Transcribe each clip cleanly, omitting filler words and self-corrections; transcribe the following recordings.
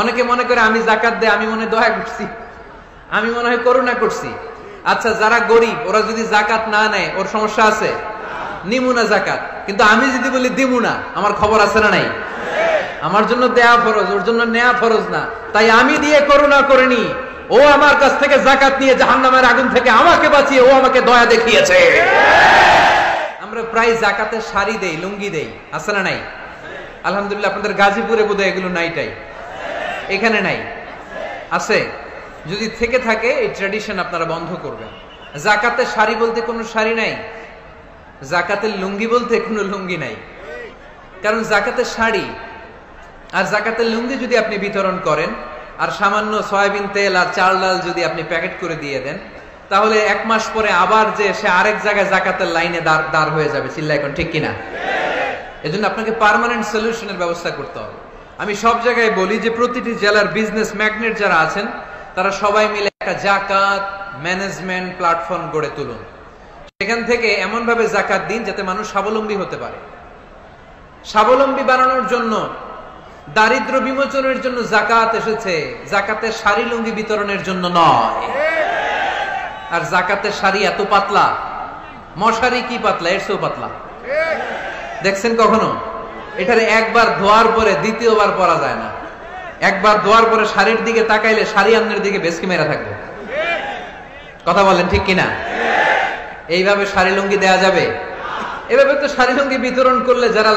অনেকে মনে করে আমি জাকাত দেই, আমি মনে দয়া করছি, আমি মনে হয় করুণা করছি। আচ্ছা, যারা গরিব ওরা যদি জাকাত না নেয় ওর সমস্যা আছে? নিমু না জাকাত, কিন্তু আমি যদি বলি দিমু না, আমার খবর আছে না নাই? আমার জন্য দেয়া ফরজ, ওর জন্য নেয়া ফরজ না। তাই আমি দিয়ে করুণা করিনি, ও আমার কাছ থেকে জাকাত নিয়ে জাহান্নামের আগুন থেকে আমাকে বাঁচিয়ে ও আমাকে দয়া দেখিয়েছে। আমরা প্রায় জাকাতের শাড়ি দেই, লুঙ্গি দেই, আছে না নাই? আলহামদুলিল্লাহ, আপনাদের গাজীপুরে বোধহয় এগুলো নাইটাই, এখানে নাই, আছে? যদি থেকে থাকে এই ট্র্যাডিশন আপনারা বন্ধ করবেন। জাকাতের শাড়ি বলতে কোনো শাড়ি নাই, জাকাতের লুঙ্গি বলতে কোনো লুঙ্গি নাই। কারণ জাকাতের শাড়ি আর জাকাতের লুঙ্গি যদি আপনি বিতরণ করেন আর সামান্য সয়াবিন তেল আর চাল ডাল যদি আপনি প্যাকেট করে দিয়ে দেন, তাহলে এক মাস পরে আবার যে সে আরেক জায়গায় জাকাতের লাইনে দাঁড় হয়ে যাবে। চিল্লা এখন ঠিক কিনা? এজন্য আপনাকে পার্মানেন্ট সলিউশনের ব্যবস্থা করতে হবে। আমি সব জায়গায় বলি যে প্রতিটি জেলার বিজনেস ম্যাগনেট যারা আছেন তারা সবাই মিলে একটা জাকাত ম্যানেজমেন্ট প্ল্যাটফর্ম গড়ে তুলুন। সেখান থেকে এমন ভাবে জাকাত দিন যাতে মানুষ স্বাবলম্বী হতে পারে। স্বাবলম্বী বানানোর জন্য, দারিদ্র বিমোচনের জন্য জাকাত এসেছে, জাকাতের শাড়ি লুঙ্গি বিতরণের জন্য নয়। আর জাকাতের শাড়ি এত পাতলা, মশারি কি পাতলা, এর চেয়েও পাতলা। দেখছেন কখনো? এটারে একবার ধোয়ার পরে দ্বিতীয়বার পরা যায় না। একবার ধোয়ার পরে শাড়ির দিকে তাকাইলে শাড়ি আমনের দিকে বেশকি মেরা থাকবে। কথা বলেন ঠিক কিনা? এইভাবে শাড়ি লুঙ্গি দেয়া যাবে? এভাবে তো শাড়ি লুঙ্গি বিতরণ করলে যারা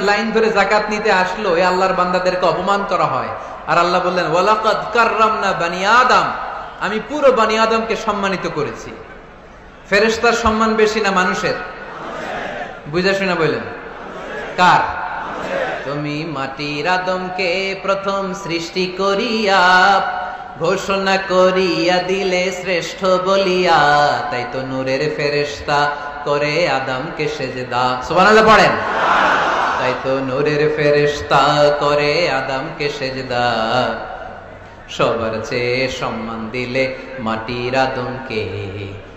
লাইন ধরে জাকাত নিতে আসলো এই আল্লাহর বান্দাদেরকে অপমান করা হয়। আর আল্লাহ বললেন ওয়ালাকাদ কাররামনা বানি আদম, আমি পুরো বানি আদমকে সম্মানিত করেছি। ফেরেশতার সম্মান বেশি না মানুষের? বুঝা শুনা বললেন কার? তুমি মাটির আদমকে প্রথম সৃষ্টি করিয়া ঘোষণা করিয়া দিলে শ্রেষ্ঠ বলিয়া, তাই তো নূরের ফেরেশতা করে আদমকে সেজদা। সুবহানাল্লাহ পড়েন। তাই তো নূরের ফেরেশতা করে আদমকে সেজদা, সবার চেয়ে সম্মান দিলে মাটির আদমকে।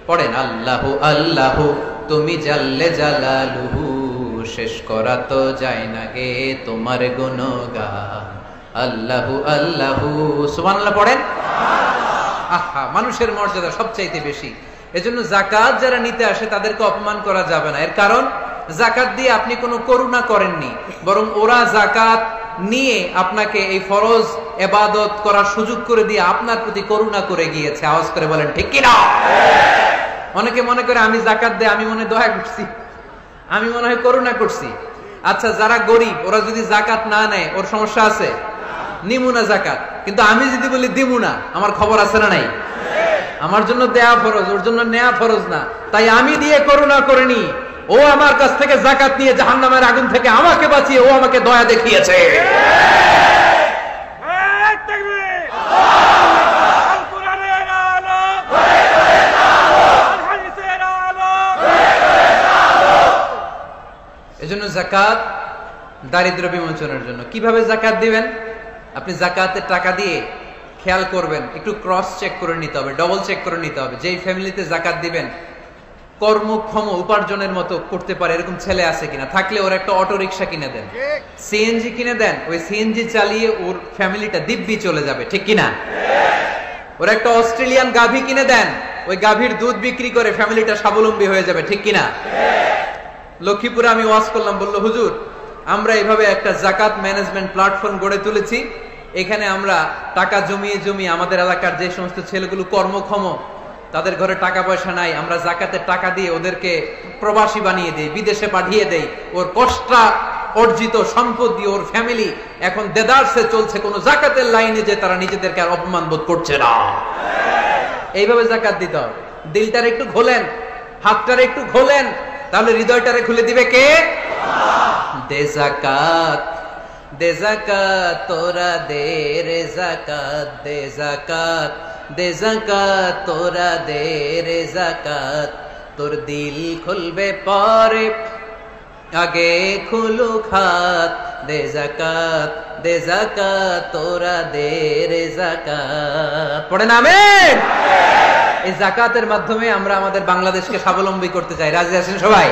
পড়েন আল্লাহু আল্লাহু তুমি জাল্লে জালালুহু, শেষ করা তো যায় না গে তোমার গুণগান। আল্লাহু আল্লাহু, সুবহানাল্লাহ পড়েন। আহা, মানুষের মর্যাদা সবচাইতে বেশি। এজন্য জাকাত যারা নিতে আসে তাদেরকে অপমান করা যাবে না। এর কারণ জাকাত দিয়ে আপনি কোনো করুণা করেননি, বরং ওরা জাকাত নিয়ে আপনাকে এই ফরজ ইবাদত করার সুযোগ করে দিয়ে আপনার প্রতি করুণা করে গিয়েছে। আওয়াজ করে বলেন ঠিক কি না? অনেকে মনে করে আমি জাকাত দেই, আমি মনে দয়া করছি, আমি মনে হয় করুণা করছি। আচ্ছা, যারা গরিব ওরা যদি জাকাত না নেয় ওর সমস্যা আছে? নিমু না জাকাত, কিন্তু আমি যদি বলি দিমু না, আমার খবর আছে না নাই? আমার জন্য দেয়া ফরজ, ওর জন্য নেয়া ফরজ না। তাই আমি দিয়ে করুণা করিনি, ও আমার কাছ থেকে জাকাত নিয়ে জাহান্নামের আগুন থেকে আমাকে বাঁচিয়ে ও আমাকে দয়া দেখিয়েছে। এজন্য জাকাত দারিদ্র বিমোচনের জন্য। কিভাবে জাকাত দিবেন? আপনি জাকাতের টাকা দিয়ে খেয়াল করবেন, একটু ক্রস চেক করে নিতে হবে, ডবল চেক করে নিতে হবে। যেই ফ্যামিলিতে জাকাত দিবেন কর্মক্ষম উপার্জনের মতো করতে পারে এরকম ছেলে আছে কিনা, থাকলে ওর একটা অটো রিক্সা কিনে দেন, সিএনজি কিনে দেন। ওই সিএনজি চালিয়ে ওর ফ্যামিলিটা দিব্যি চলে যাবে, ঠিক কিনা? ওর একটা অস্ট্রেলিয়ান গাভী কিনে দেন, ওই গাভীর দুধ বিক্রি করে ফ্যামিলিটা স্বাবলম্বী হয়ে যাবে, ঠিক কিনা? লক্ষ্মীপুরে আমি ওয়াজ করলাম, বললো হুজুর আমরা এভাবে একটা জাকাত ম্যানেজমেন্ট প্ল্যাটফর্ম গড়ে তুলেছি, এখানে আমরা টাকা জমিয়ে জমিয়ে আমাদের এলাকার যে সমস্ত ছেলেগুলো কর্মক্ষম, তাদের ঘরে টাকা পয়সা নাই, আমরা জাকাতের টাকা দিয়ে ওদেরকে প্রবাসী বানিয়ে দেই, বিদেশে পাঠিয়ে দেই। ওর কষ্ট অর্জিত সম্পদ দিয়ে ওর ফ্যামিলি এখন দেদারসে চলছে, কোনো জাকাতের লাইনে যে তারা নিজেদেরকে আর অপমান বোধ করছে না। এইভাবে জাকাত দিতে হবে। দিলটারে একটু খোলেন, হাতটারে একটু খোলেন, তাহলে হৃদয়টারে খুলে দিবে কে? দে জাকাত, দে জাকাত তোরা দে রে জাকাত, দে জাকাত, দে জাকাত তোরা দে রে জাকাত। তোর দিল খুলবে পরে, আগে খুলু খাত। দে জাকাত, দে জাকাত তোরা দে রে জাকাত। পড়েন আমিন। এই জাকাতের মাধ্যমে আমরা আমাদের বাংলাদেশকে স্বাবলম্বী করতে চাই। রাজি আছেন সবাই?